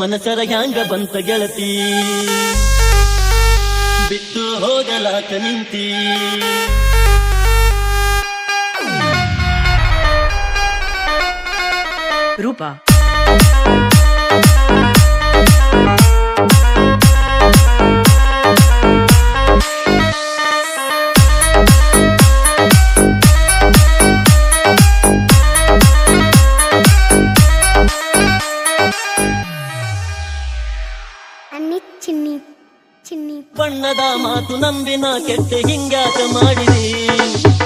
ಮನಸರ ಹ್ಯಾಂಗ ಬಂತ ಗೆಳತಿ ಬಿಟ್ಟು ಹೋಗಲಾಕ ನಿಂತಿ ರೂಪ ಚಿನ್ನಿ ಚಿನ್ನಿ ಬಣ್ಣದ ಮಾತು ನಂಬಿನ ಕೆಟ್ಟ ಹಿಂಗ್ಯಾಕ ಮಾಡಿದಿ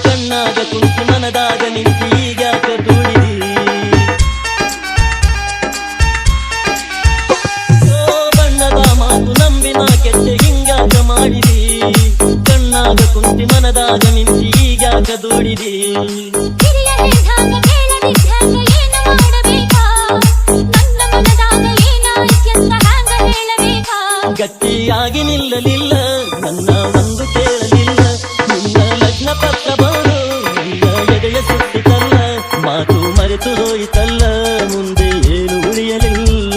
ಕಣ್ಣಾಗ ಕುಂತು ಮನದಾಗ ನಿಂತಿ ಈಗ್ಯಾಕ ದೂಡಿದಿ ಬಣ್ಣದ ಮಾತು ನಂಬಿನ ಕೆಟ್ಟ ಹಿಂಗ್ಯಾಕ ಮಾಡಿದಿ ಕಣ್ಣಾಗ ಕುಂತು ಮನದಾಗ ನಿಂತಿ ಈಗ್ಯಾಕ ದೂಡಿದಿ ಗಟ್ಟಿಯಾಗಿ ನಿಲ್ಲಲಿಲ್ಲ ನನ್ನ ಒಂದು ಕೇಳಲಿಲ್ಲ ನಿನ್ನ ಲಗ್ನ ಪತ್ರ ಬರು ನಿನ್ನ ಎದೆಯ ಸುತ್ತಿತಲ್ಲ ಮಾತು ಮರೆತು ಹೋಯಿತಲ್ಲ ಮುಂದೆ ಏನು ಉಳಿಯಲಿಲ್ಲ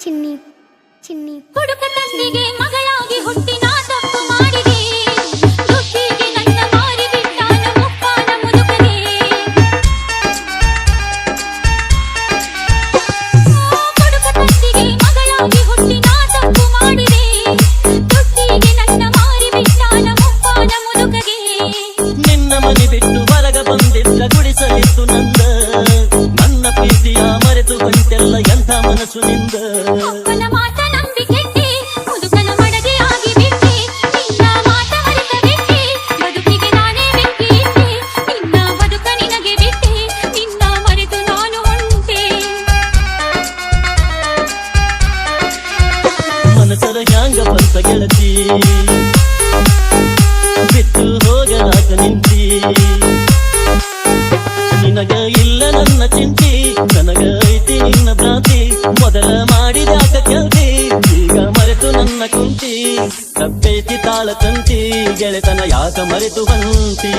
ಚಿನ್ನಿ ಚಿನ್ನಿ ಹುಡುಕ ತಂದಿಗೆ ಮಗಳಾಗಿ ಹುಟ್ಟಿ ನಾ ತಪ್ಪು ಮಾಡಿದೆ ದುಡ್ಡಿಗೆ ನನ್ನ ಮಾರಿ ಬಿಟ್ಟಾನ ಮುಪ್ಪಾನ ಮುದುಕಗೆ ಹುಡುಕ ತಂದಿಗೆ ಮಗಳಾಗಿ ಹುಟ್ಟಿ ನಾ ತಪ್ಪು ಮಾಡಿದೆ ದುಡ್ಡಿಗೆ ನನ್ನ ಮಾರಿ ಬಿಟ್ಟಾನ ಮುಪ್ಪಾನ ಮುದುಕಗೆ ನಿನ್ನ ಮನೆ ಬಿಟ್ಟು ಹೊರಗ ಬಂದಿದ್ದ ಗುಡಿಸಲಿತ್ತು ನನ್ನ ಪ್ರೀತಿಯ ಮರೆತು ಬಂತೆಲ್ಲ ಎಂಥ ಮನಸ್ಸು ನಿಂದ ಅಪ್ಪನ ಮಾತ ನಂಬಿ ಕೆಟ್ಟಿ ಮುದುಕನ ಮಡದಿ ಆಗಿ ಬಿಟ್ಟೆ ನಿನ್ನ ಮಾತ ಮರೆತ ಬಿಟ್ಟೆ ಬದುಕಿಗೆ ನಾನೇ ಬೆಂಕಿ ಇಟ್ಟೆ ನಿನ್ನ ಬದುಕ ನಿನಗೆ ಬಿಟ್ಟೆ ನಿನ್ನ ಮರೆತು ನಾನು ಹೊಂಟೆ ಮನಸರ ಹ್ಯಾಂಗ ಬಂತ ಗೆಳತಿ ಬಿಟ್ಟು ಹೋಗಲಾಕ ನಿಂತಿ ನಿನಗ ಇಲ್ಲ ನನ್ನ ಚಿಂತಿ ನನಗ ಐತಿ ನಿನ್ನ ಭ್ರಾಂತಿ ಮೊದಲ ಮಾಡಿದಾಕ ಕೆಲ್ತಿ ಈಗ ಮರೆತು ನನ್ನ ಕುಂತಿ ತಪ್ಪೈತಿ ತಾಳ ತಂತಿ ಗೆಳೆತನ ಯಾಕ ಮರೆತು ಬಂತಿ